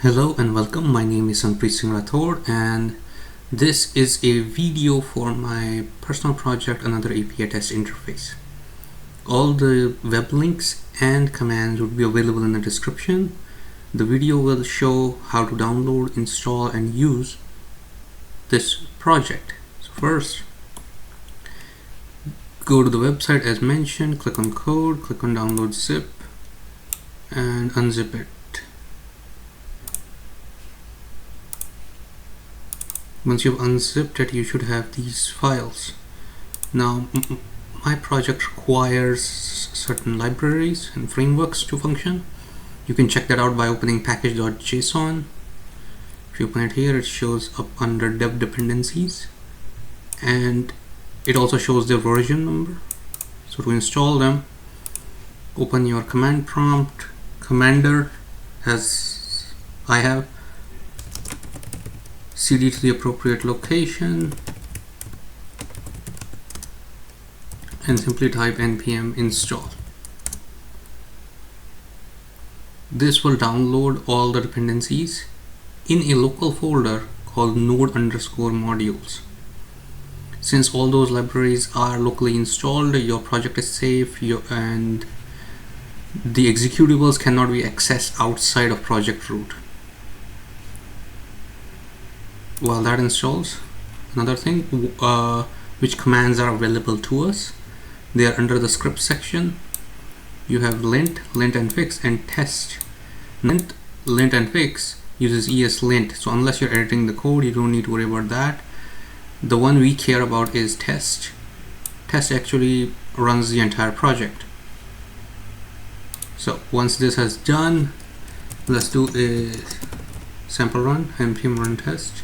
Hello and welcome. My name is Rathod and this is a video for my personal project AnotherAPITestInterface. All the web links and commands would be available in the description. The video will show how to download, install and use this project. So first, go to the website as mentioned, click on code, click on download zip and unzip it. Once you've unzipped it, you should have these files. Now, my project requires certain libraries and frameworks to function. You can check that out by opening package.json. If you open it here, it shows up under dev dependencies and it also shows their version number. So to install them, open your command prompt, commander, as I have, cd to the appropriate location and simply type npm install. This will download all the dependencies in a local folder called node_modules. Since all those libraries are locally installed, your project is safe and the executables cannot be accessed outside of project root. While that installs, another thing, which commands are available to us, they are under the script section. You have lint and fix and test. Lint and fix uses ESLint, so unless you're editing the code, you don't need to worry about that. The one we care about is test. Test actually runs the entire project. So once this has done, let's do a sample run, npm run test.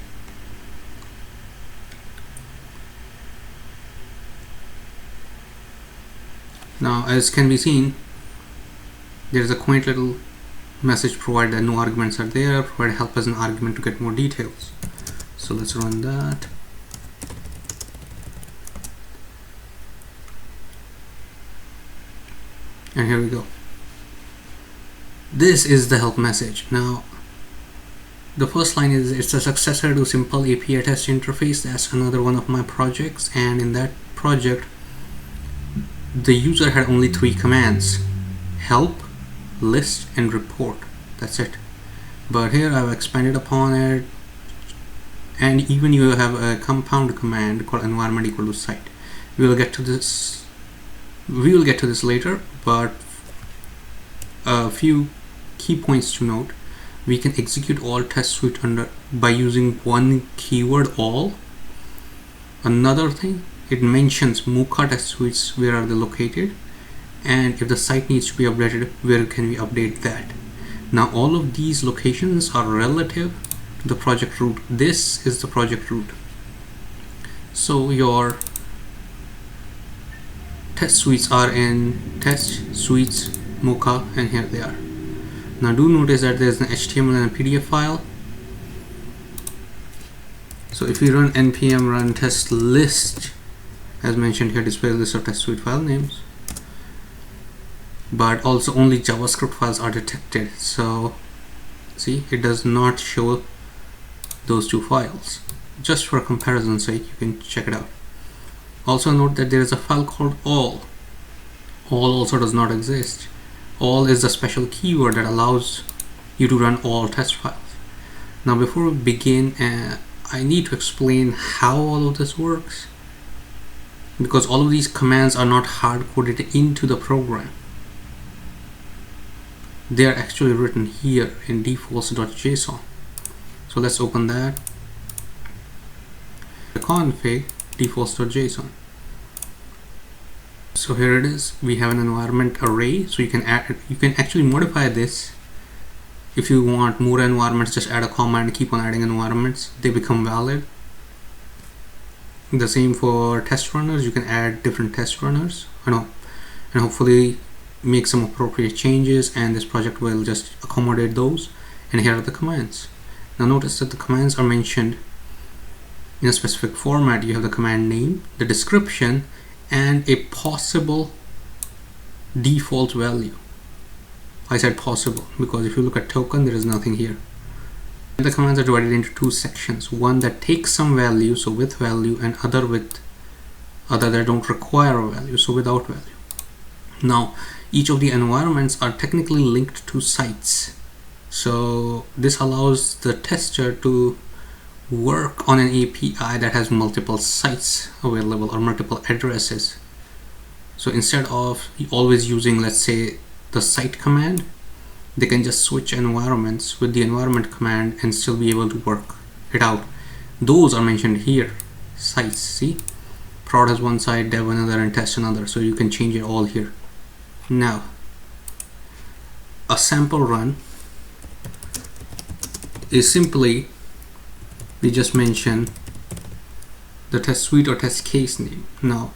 Now, as can be seen, there is a quaint little message provided that no arguments are there. Provide help as an argument to get more details. So let's run that. And here we go. This is the help message. Now, the first line is it's a successor to simple API test interface. That's another one of my projects, and in that project the user had only 3 commands: help, list and report. That's it. But here I've expanded upon it, and even you have a compound command called environment equal to site. We will get to this later, but a few key points to note. We can execute all test suite by using one keyword, all. Another thing, it mentions Muka test suites, where are they located, and if the site needs to be updated, where can we update that. Now all of these locations are relative to the project root. This is the project root. So your test suites are in test suites Muka, and here they are. Now do notice that there's an HTML and a PDF file. So if we run npm run test list, as mentioned here, display list of test suite file names, but also only JavaScript files are detected. So see, it does not show those 2 files. Just for comparison's sake, you can check it out. Also note that there is a file called all. All also does not exist. All is the special keyword that allows you to run all test files. Now before we begin, I need to explain how all of this works, because all of these commands are not hard-coded into the program. They are actually written here in defaults.json. So let's open that. The config defaults.json. So here it is. We have an environment array, so you can actually modify this. If you want more environments, just add a comma and keep on adding environments. They become valid. The same for test runners. You can add different test runners, and hopefully make some appropriate changes, and this project will just accommodate those. And here are the commands. Now notice that the commands are mentioned in a specific format. You have the command name, the description, and a possible default value. I said possible because if you look at token, there is nothing here. The commands are divided into two sections, one that takes some value, so with value, and other that don't require a value, so without value. Now each of the environments are technically linked to sites, so this allows the tester to work on an API that has multiple sites available or multiple addresses. So instead of always using, let's say, the site command, they can just switch environments with the environment command and still be able to work it out. Those are mentioned here, sites. See, prod has one site, dev another, and test another, so you can change it all here. Now a sample run is simply, we just mention the test suite or test case name. Now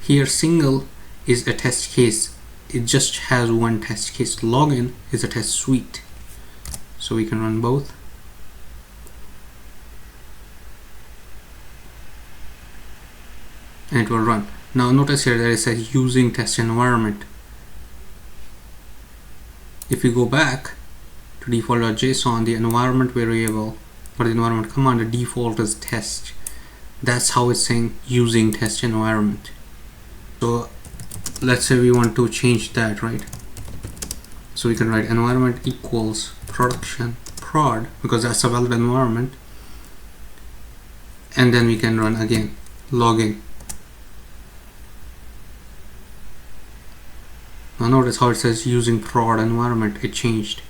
here single is a test case, it just has one test case. Login is a test suite, so we can run both. And it will run. Now notice here that it says using test environment. If we go back to defaults.json, the environment variable or the environment command, the default is test. That's how it's saying using test environment. So let's say we want to change that, right? So we can write environment equals production prod, because that's a valid environment, and then we can run again login. Now notice how it says using prod environment, it changed.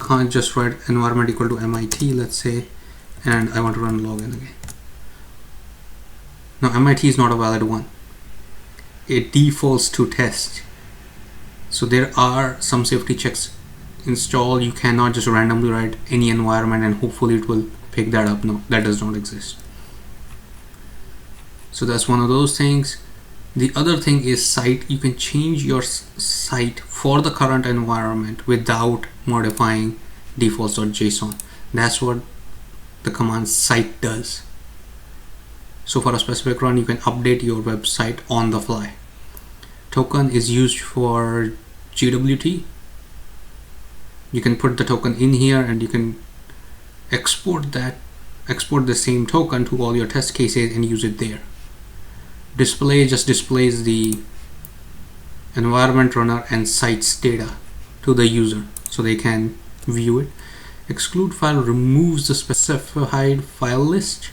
Can't just write environment equal to MIT, let's say, and I want to run login again. Now MIT is not a valid one, it defaults to test. So there are some safety checks installed. You cannot just randomly write any environment and hopefully it will pick that up. No, that does not exist. So that's one of those things. The other thing is site. You can change your site for the current environment without modifying defaults.json. That's what the command site does. So for a specific run, you can update your website on the fly. Token is used for GWT. You can put the token in here and you can export the same token to all your test cases and use it there. Display just displays the environment runner and sites data to the user so they can view it. Exclude file removes the specified file list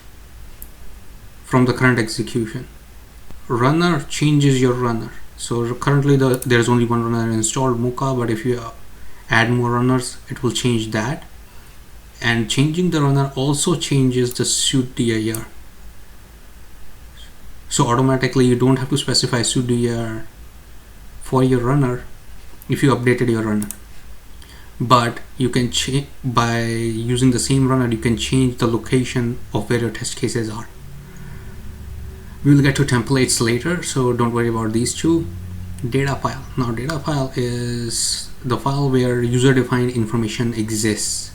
from the current execution. Runner changes your runner. So currently there's only one runner installed, Mocha, but if you add more runners, it will change that. And changing the runner also changes the suite dir. So automatically you don't have to specify suite dir for your runner if you updated your runner. But you can change, by using the same runner, you can change the location of where your test cases are. We will get to templates later, so don't worry about these two. Data file. Now data file is the file where user-defined information exists.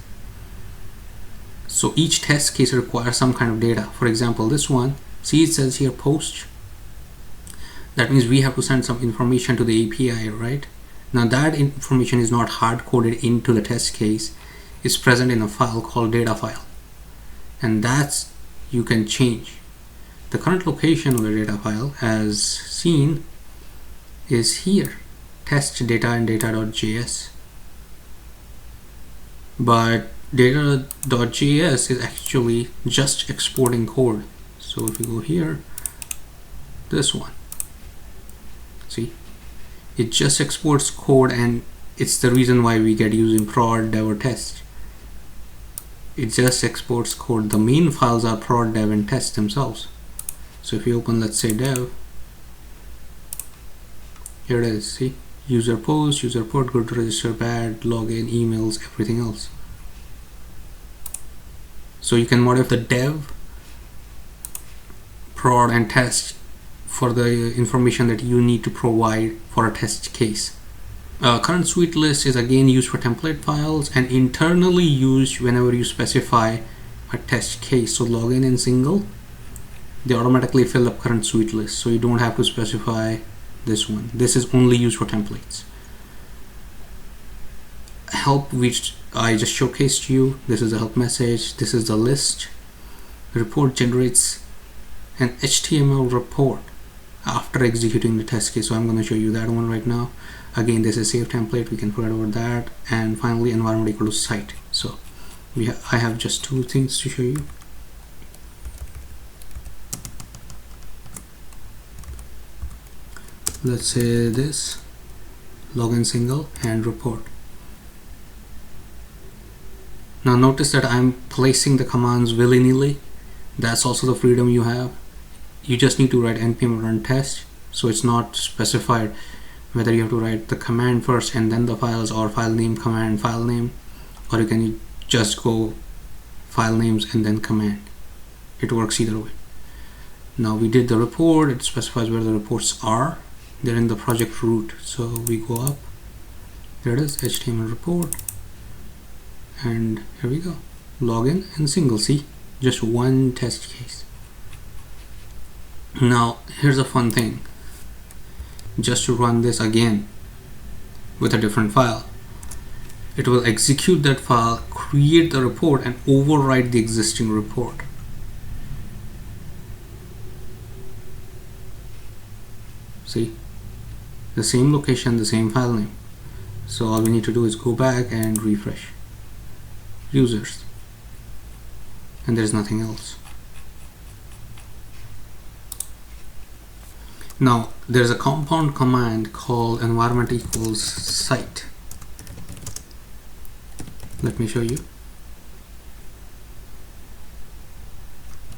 So each test case requires some kind of data. For example, this one, see, it says here post. That means we have to send some information to the API, right? Now that information is not hard-coded into the test case. It's present in a file called data file, and that's you can change. The current location of the data file, as seen, is here, test data and data.js. But data.js is actually just exporting code. So if you go here, this one, see, it just exports code, and it's the reason why we get using prod, dev, or test. It just exports code. The main files are prod, dev, and test themselves. So if you open, let's say, dev, here it is, see, user post, user port, good to register, bad, login, emails, everything else. So you can modify the dev, prod, and test for the information that you need to provide for a test case. Current suite list is again used for template files and internally used whenever you specify a test case. So login and single, they automatically fill up current suite list, so you don't have to specify this one. This is only used for templates. help which I just showcased you. This is the help message. This is the list. The report generates an HTML report after executing the test case. So I'm going to show you that one right now. Again, this is save template. We can forget about that. And finally, environment equal to site. So I have just two things to show you. Let's say this login single and report. Now notice that I'm placing the commands willy-nilly. That's also the freedom you have. You just need to write npm run test, so it's not specified whether you have to write the command first and then the files, or file name command file name, or you can just go file names and then command. It works either way. Now we did the report. It specifies where the reports are. They're in the project root, so we go up. There it is, HTML report, and here we go, login and single. See, just one test case. Now here's a fun thing. Just to run this again with a different file, it will execute that file, create the report, and overwrite the existing report. See, the same location, the same file name. So all we need to do is go back and refresh users, and there's nothing else. Now there's a compound command called environment equals site. Let me show you.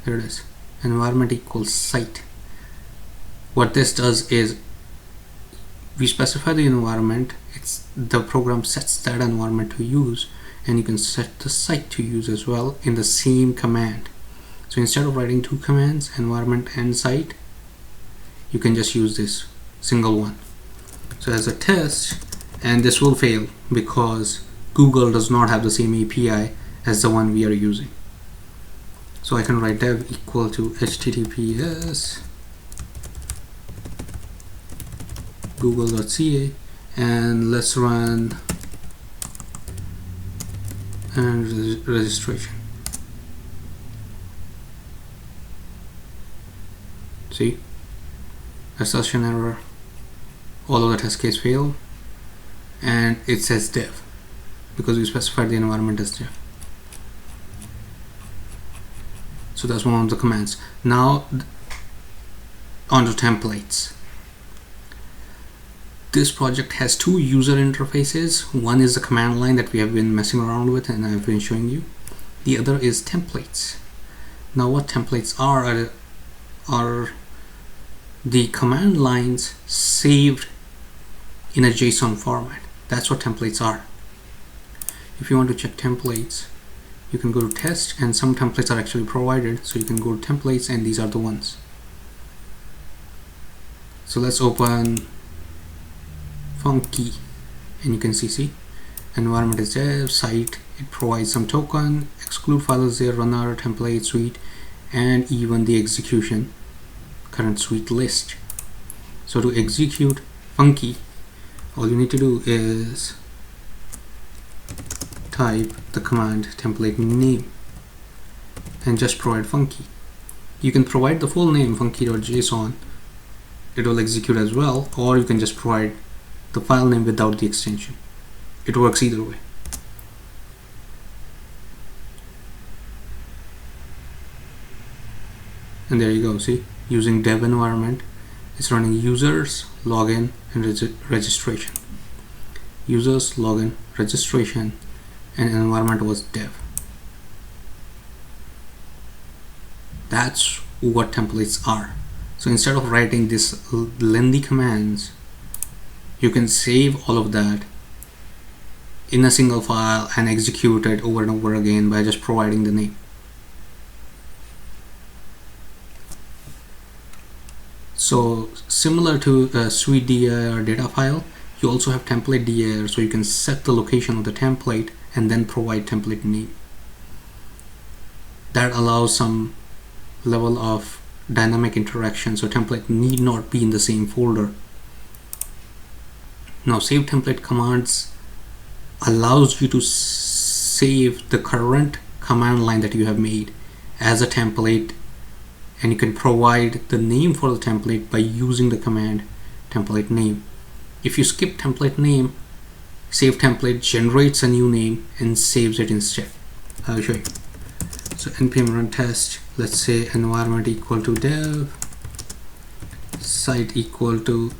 There it is, environment equals site. What this does is we specify the environment. The program sets that environment to use, and you can set the site to use as well in the same command. So instead of writing two commands, environment and site, you can just use this single one. So as a test, and this will fail because Google does not have the same API as the one we are using. So I can write dev equal to https google.ca, and let's run and registration. See, assertion error, all of the test case failed, and it says dev because we specified the environment as dev. So that's one of the commands. Now onto templates. This project has two user interfaces. One is the command line that we have been messing around with and I've been showing you. The other is templates. Now what templates are the command lines saved in a JSON format. That's what templates are. If you want to check templates, you can go to test, and some templates are actually provided, so you can go to templates, and these are the ones. So let's open funky, and you can see environment is dev, site, it provides some token, exclude file is there, runner, template, suite, and even the execution current suite list. So to execute funky, all you need to do is type the command templatename and just provide funky. You can provide the full name funky.json, it will execute as well, or you can just provide the file name without the extension. It works either way. And there you go, see, using dev environment, it's running users, login, and registration. Users, login, registration, and environment was dev. That's what templates are. So instead of writing this lengthy commands, you can save all of that in a single file and execute it over and over again by just providing the name. So similar to suite dir or datafile, you also have template dir, so you can set the location of the template and then provide template name. That allows some level of dynamic interaction, so template need not be in the same folder. Now save template commands allows you to save the current command line that you have made as a template, and you can provide the name for the template by using the command template name. If you skip template name, save template generates a new name and saves it instead. I'll show you. So npm run test, let's say environment equal to dev, site equal to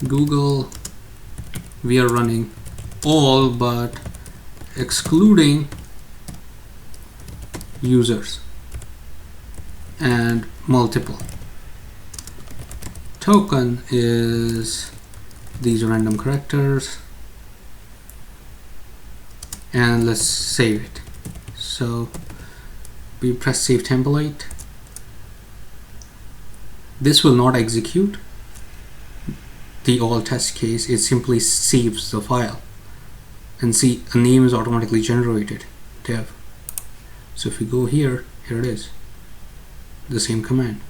Google. We are running all but excluding users and multiple. Token is these random characters, and let's save it. So we press save template. This will not execute the all test case, it simply saves the file, and see a name is automatically generated, dev. So if we go here, here it is, the same command.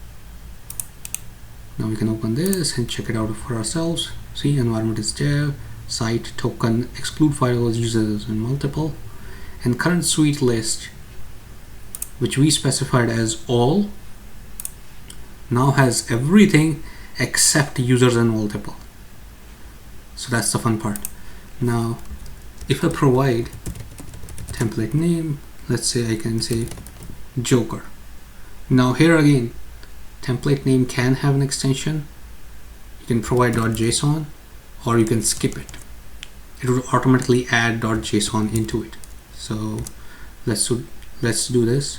Now we can open this and check it out for ourselves. See, environment is dev, site, token, exclude firewalls, users and multiple, and current suite list, which we specified as all, now has everything except users and multiple. So that's the fun part. Now if I provide template name, let's say I can say Joker. Now here again, template name can have an extension. You can provide .json or you can skip it. It will automatically add .json into it. So let's do this,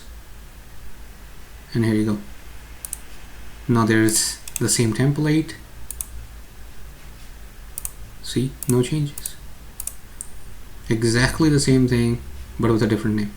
and here you go. Now there's the same template. See, no changes. Exactly the same thing, but with a different name.